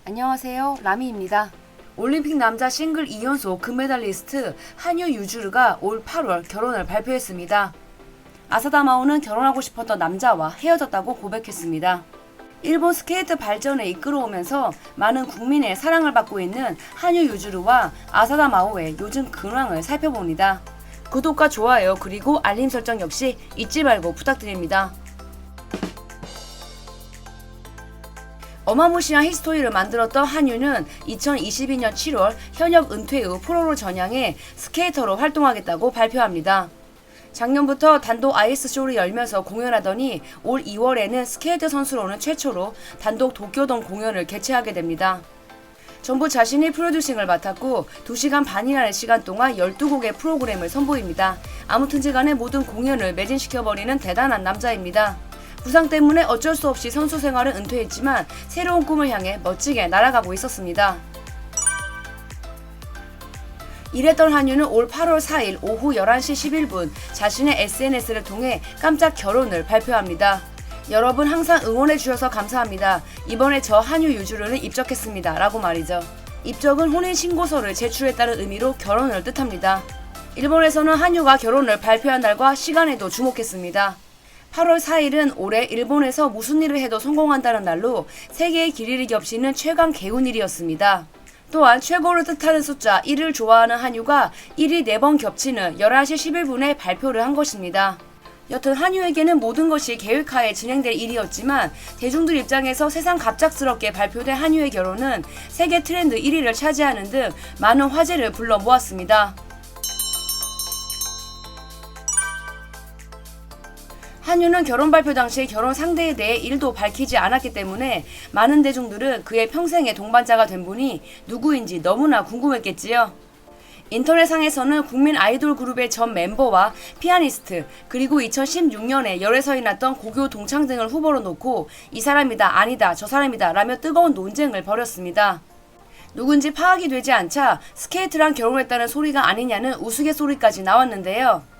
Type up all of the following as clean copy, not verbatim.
안녕하세요. 라미입니다. 올림픽 남자 싱글 2연속 금메달리스트 한유 유주르가 올 8월 결혼을 발표했습니다. 아사다 마오는 결혼하고 싶었던 남자와 헤어졌다고 고백했습니다. 일본 스케이트 발전에 이끌어오면서 많은 국민의 사랑을 받고 있는 한유 유주르와 아사다 마오의 요즘 근황을 살펴봅니다. 구독과 좋아요 그리고 알림 설정 역시 잊지 말고 부탁드립니다. 어마무시한 히스토리를 만들었던 한유는 2022년 7월 현역 은퇴 후 프로로 전향해 스케이터로 활동하겠다고 발표합니다. 작년부터 단독 아이스쇼를 열면서 공연하더니 올 2월에는 스케이트 선수로는 최초로 단독 도쿄돔 공연을 개최하게 됩니다. 전부 자신이 프로듀싱을 맡았고 2시간 반이라는 시간 동안 12곡의 프로그램을 선보입니다. 아무튼지간에 모든 공연을 매진시켜버리는 대단한 남자입니다. 부상 때문에 어쩔 수 없이 선수 생활을 은퇴했지만 새로운 꿈을 향해 멋지게 날아가고 있었습니다. 이랬던 한유는 올 8월 4일 오후 11시 11분 자신의 SNS를 통해 깜짝 결혼을 발표합니다. 여러분 항상 응원해주셔서 감사합니다. 이번에 저 한유 유주르는 입적했습니다. 라고 말이죠. 입적은 혼인신고서를 제출했다는 의미로 결혼을 뜻합니다. 일본에서는 한유가 결혼을 발표한 날과 시간에도 주목했습니다. 8월 4일은 올해 일본에서 무슨 일을 해도 성공한다는 날로 세계의 길이를 겹치는 최강 개운일이었습니다. 또한 최고를 뜻하는 숫자 1을 좋아하는 한유가 1이 4번 겹치는 11시 11분에 발표를 한 것입니다. 여튼 한유에게는 모든 것이 계획하에 진행될 일이었지만 대중들 입장에서 세상 갑작스럽게 발표된 한유의 결혼은 세계 트렌드 1위를 차지하는 등 많은 화제를 불러 모았습니다. 한유는 결혼 발표 당시 결혼 상대에 대해 일도 밝히지 않았기 때문에 많은 대중들은 그의 평생의 동반자가 된 분이 누구인지 너무나 궁금했겠지요. 인터넷상에서는 국민 아이돌 그룹의 전 멤버와 피아니스트 그리고 2016년에 열애설이 났던 고교 동창 등을 후보로 놓고 이 사람이다 아니다 저 사람이다 라며 뜨거운 논쟁을 벌였습니다. 누군지 파악이 되지 않자 스케이트랑 결혼했다는 소리가 아니냐는 우스갯소리까지 나왔는데요.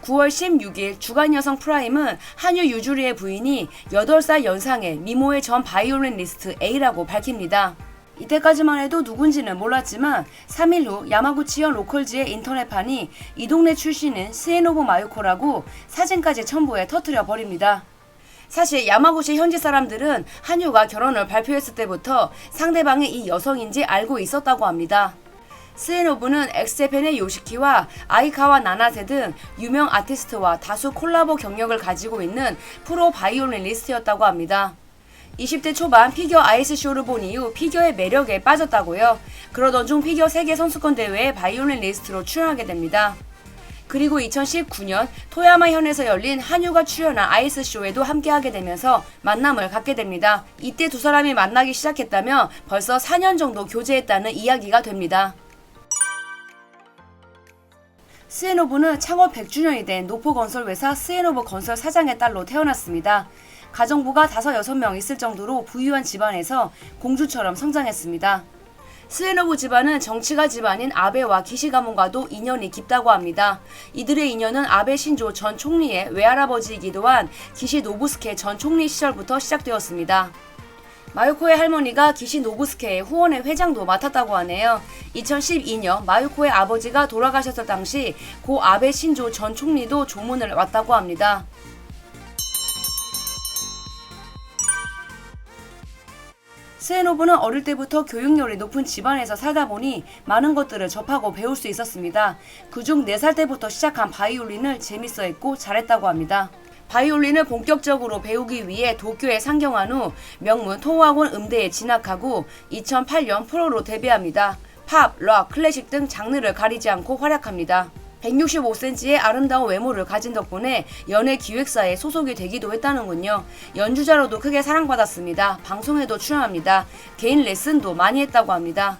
9월 16일 주간여성 프라임은 한유 유주리의 부인이 8살 연상의 미모의 전 바이올리니스트 A라고 밝힙니다. 이때까지만 해도 누군지는 몰랐지만 3일 후 야마구치현 로컬지의 인터넷판이 이 동네 출신인 스에노부 마유코라고 사진까지 첨부해 터뜨려 버립니다. 사실 야마구치 현지 사람들은 한유가 결혼을 발표했을 때부터 상대방이 이 여성인지 알고 있었다고 합니다. 스에노부는 엑스제팬의 요시키와 아이카와 나나세 등 유명 아티스트와 다수 콜라보 경력을 가지고 있는 프로 바이올리니스트였다고 합니다. 20대 초반 피겨 아이스쇼를 본 이후 피겨의 매력에 빠졌다고요. 그러던 중 피겨 세계 선수권 대회에 바이올리니스트로 출연하게 됩니다. 그리고 2019년 토야마현에서 열린 한유가 출연한 아이스쇼에도 함께하게 되면서 만남을 갖게 됩니다. 이때 두 사람이 만나기 시작했다며 벌써 4년 정도 교제했다는 이야기가 됩니다. 스에노부는 창업 100주년이 된 노포건설회사 스에노부 건설 사장의 딸로 태어났습니다. 가정부가 5-6명 있을 정도로 부유한 집안에서 공주처럼 성장했습니다. 스에노부 집안은 정치가 집안인 아베와 기시 가문과도 인연이 깊다고 합니다. 이들의 인연은 아베 신조 전 총리의 외할아버지이기도 한 기시 노부스케 전 총리 시절부터 시작되었습니다. 마유코의 할머니가 기시 노부스케의 후원회 회장도 맡았다고 하네요. 2012년 마유코의 아버지가 돌아가셨을 당시 고 아베 신조 전 총리도 조문을 왔다고 합니다. 스에노부는 어릴 때부터 교육열이 높은 집안에서 살다 보니 많은 것들을 접하고 배울 수 있었습니다. 그중 4살 때부터 시작한 바이올린을 재밌어했고 잘했다고 합니다. 바이올린을 본격적으로 배우기 위해 도쿄에 상경한 후 명문 토호학원 음대에 진학하고 2008년 프로로 데뷔합니다. 팝, 락, 클래식 등 장르를 가리지 않고 활약합니다. 165cm의 아름다운 외모를 가진 덕분에 연예 기획사에 소속이 되기도 했다는군요. 연주자로도 크게 사랑받았습니다. 방송에도 출연합니다. 개인 레슨도 많이 했다고 합니다.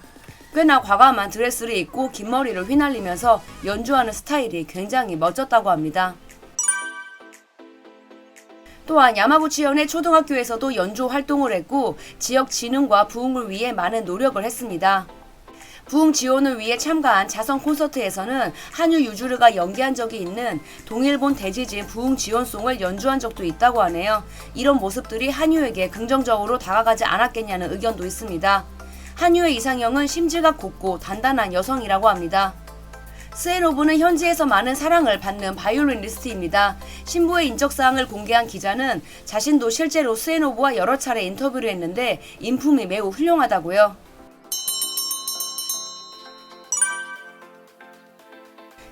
꽤나 과감한 드레스를 입고 긴 머리를 휘날리면서 연주하는 스타일이 굉장히 멋졌다고 합니다. 또한 야마구치현의 초등학교에서도 연주 활동을 했고 지역 진흥과 부흥을 위해 많은 노력을 했습니다. 부흥 지원을 위해 참가한 자선 콘서트에서는 한유 유주르가 연기한 적이 있는 동일본 대지진 부흥 지원송을 연주한 적도 있다고 하네요. 이런 모습들이 한유에게 긍정적으로 다가가지 않았겠냐는 의견도 있습니다. 한유의 이상형은 심지가 곱고 단단한 여성이라고 합니다. 스헤노브는 현지에서 많은 사랑을 받는 바이올리니스트입니다. 신부의 인적사항을 공개한 기자는 자신도 실제로 스헤노브와 여러 차례 인터뷰를 했는데 인품이 매우 훌륭하다고요.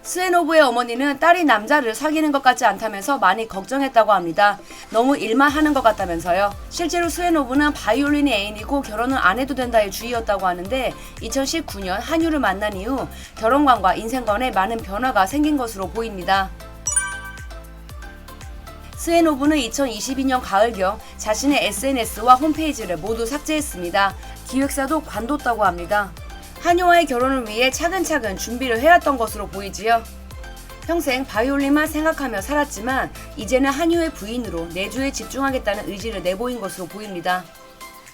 스헤노브의 어머니는 딸이 남자를 사귀는 것 같지 않다면서 많이 걱정했다고 합니다. 너무 일만 하는 것 같다면서요. 실제로 스헤노브는 바이올린이 애인이고 결혼은 안 해도 된다의 주의였다고 하는데 2019년 한유를 만난 이후 결혼관과 인생관에 많은 변화가 생긴 것으로 보입니다. 스헤노브는 2022년 가을경 자신의 SNS와 홈페이지를 모두 삭제했습니다. 기획사도 관뒀다고 합니다. 한유와의 결혼을 위해 차근차근 준비를 해왔던 것으로 보이지요. 평생 바이올린만 생각하며 살았지만 이제는 한유의 부인으로 내주에 집중하겠다는 의지를 내보인 것으로 보입니다.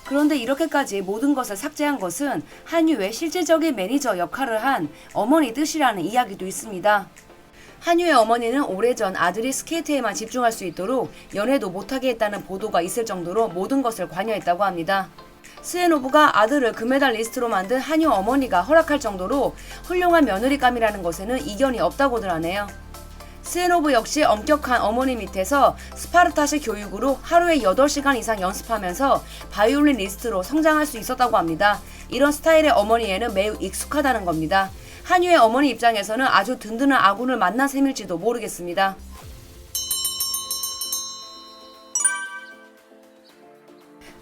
그런데 이렇게까지 모든 것을 삭제한 것은 한유의 실질적인 매니저 역할을 한 어머니 뜻이라는 이야기도 있습니다. 한유의 어머니는 오래전 아들이 스케이트에만 집중할 수 있도록 연애도 못하게 했다는 보도가 있을 정도로 모든 것을 관여했다고 합니다. 스헤노브가 아들을 금메달리스트로 만든 한유 어머니가 허락할 정도로 훌륭한 며느리감이라는 것에는 이견이 없다고들 하네요. 스헤노브 역시 엄격한 어머니 밑에서 스파르타식 교육으로 하루에 8시간 이상 연습하면서 바이올리니스트로 성장할 수 있었다고 합니다. 이런 스타일의 어머니에는 매우 익숙하다는 겁니다. 한유의 어머니 입장에서는 아주 든든한 아군을 만난 셈일지도 모르겠습니다.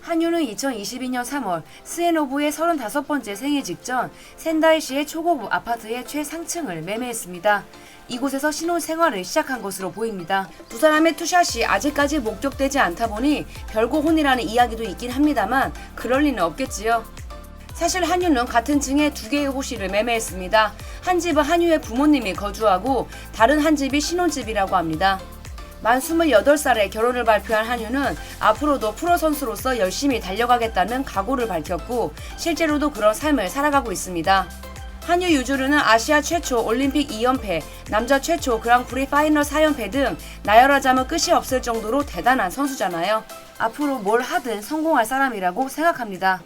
한유는 2022년 3월 스헤노브의 35번째 생일 직전 센다이시의 초고급 아파트의 최상층을 매매했습니다. 이곳에서 신혼 생활을 시작한 것으로 보입니다. 두 사람의 투샷이 아직까지 목격되지 않다 보니 별고혼이라는 이야기도 있긴 합니다만 그럴 리는 없겠지요. 사실 한유는 같은 층에 2개의 호실을 매매했습니다. 한 집은 한유의 부모님이 거주하고 다른 한 집이 신혼집이라고 합니다. 만 28살에 결혼을 발표한 한유는 앞으로도 프로 선수로서 열심히 달려가겠다는 각오를 밝혔고 실제로도 그런 삶을 살아가고 있습니다. 한유 유주르는 아시아 최초 올림픽 2연패, 남자 최초 그랑프리 파이널 4연패 등 나열하자면 끝이 없을 정도로 대단한 선수잖아요. 앞으로 뭘 하든 성공할 사람이라고 생각합니다.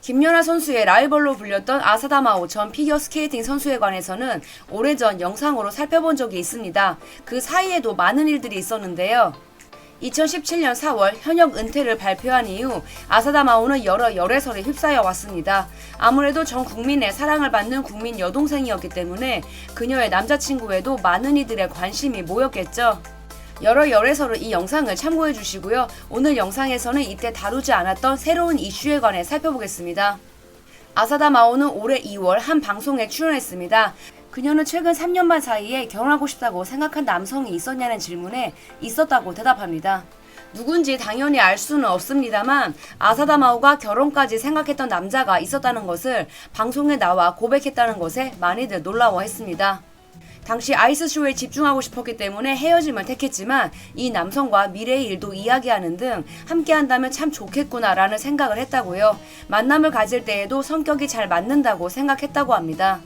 김연아 선수의 라이벌로 불렸던 아사다마오 전 피겨스케이팅 선수에 관해서는 오래전 영상으로 살펴본 적이 있습니다. 그 사이에도 많은 일들이 있었는데요. 2017년 4월 현역 은퇴를 발표한 이후 아사다마오는 여러 열애설에 휩싸여 왔습니다. 아무래도 전 국민의 사랑을 받는 국민 여동생이었기 때문에 그녀의 남자친구에도 많은 이들의 관심이 모였겠죠. 여러 열애설은 이 영상을 참고해 주시고요. 오늘 영상에서는 이때 다루지 않았던 새로운 이슈에 관해 살펴보겠습니다. 아사다마오는 올해 2월 한 방송에 출연했습니다. 그녀는 최근 3년 반 사이에 결혼하고 싶다고 생각한 남성이 있었냐는 질문에 있었다고 대답합니다. 누군지 당연히 알 수는 없습니다만 아사다마오가 결혼까지 생각했던 남자가 있었다는 것을 방송에 나와 고백했다는 것에 많이들 놀라워했습니다. 당시 아이스쇼에 집중하고 싶었기 때문에 헤어짐을 택했지만 이 남성과 미래의 일도 이야기하는 등 함께한다면 참 좋겠구나라는 생각을 했다고요. 만남을 가질 때에도 성격이 잘 맞는다고 생각했다고 합니다.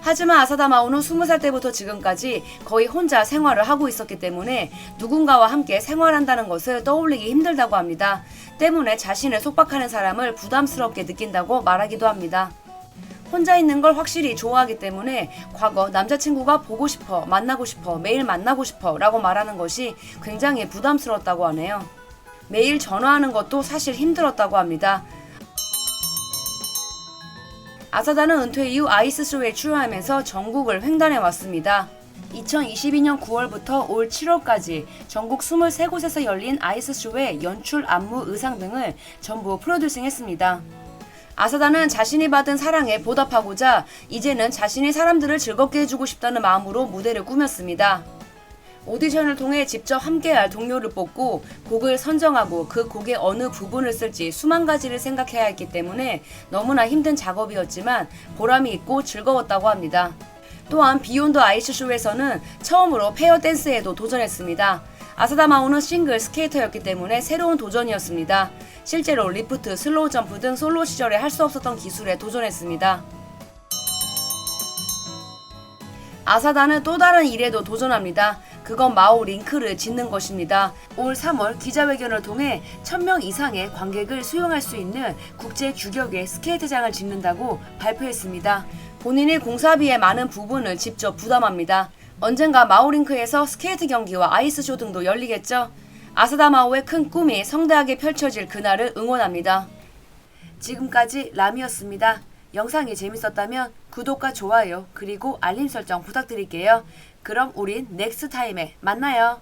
하지만 아사다마오는 20살 때부터 지금까지 거의 혼자 생활을 하고 있었기 때문에 누군가와 함께 생활한다는 것을 떠올리기 힘들다고 합니다. 때문에 자신을 속박하는 사람을 부담스럽게 느낀다고 말하기도 합니다. 혼자 있는 걸 확실히 좋아하기 때문에 과거 남자친구가 보고 싶어, 만나고 싶어, 매일 만나고 싶어 라고 말하는 것이 굉장히 부담스러웠다고 하네요. 매일 전화하는 것도 사실 힘들었다고 합니다. 아사다는 은퇴 이후 아이스쇼에 출연하면서 전국을 횡단해 왔습니다. 2022년 9월부터 올 7월까지 전국 23곳에서 열린 아이스쇼의 연출, 안무, 의상 등을 전부 프로듀싱했습니다. 아사다는 자신이 받은 사랑에 보답하고자 이제는 자신이 사람들을 즐겁게 해주고 싶다는 마음으로 무대를 꾸몄습니다. 오디션을 통해 직접 함께할 동료를 뽑고 곡을 선정하고 그 곡의 어느 부분을 쓸지 수만 가지를 생각해야 했기 때문에 너무나 힘든 작업이었지만 보람이 있고 즐거웠다고 합니다. 또한 비욘드 아이스쇼에서는 처음으로 페어 댄스에도 도전했습니다. 아사다마오는 싱글 스케이터였기 때문에 새로운 도전이었습니다. 실제로 리프트, 슬로우 점프 등 솔로 시절에 할 수 없었던 기술에 도전했습니다. 아사다는 또 다른 일에도 도전합니다. 그건 마오 링크를 짓는 것입니다. 올 3월 기자회견을 통해 1000명 이상의 관객을 수용할 수 있는 국제 규격의 스케이트장을 짓는다고 발표했습니다. 본인이 공사비의 많은 부분을 직접 부담합니다. 언젠가 마오링크에서 스케이트 경기와 아이스쇼 등도 열리겠죠. 아사다 마오의 큰 꿈이 성대하게 펼쳐질 그날을 응원합니다. 지금까지 람이었습니다. 영상이 재밌었다면 구독과 좋아요 그리고 알림 설정 부탁드릴게요. 그럼 우린 넥스트 타임에 만나요.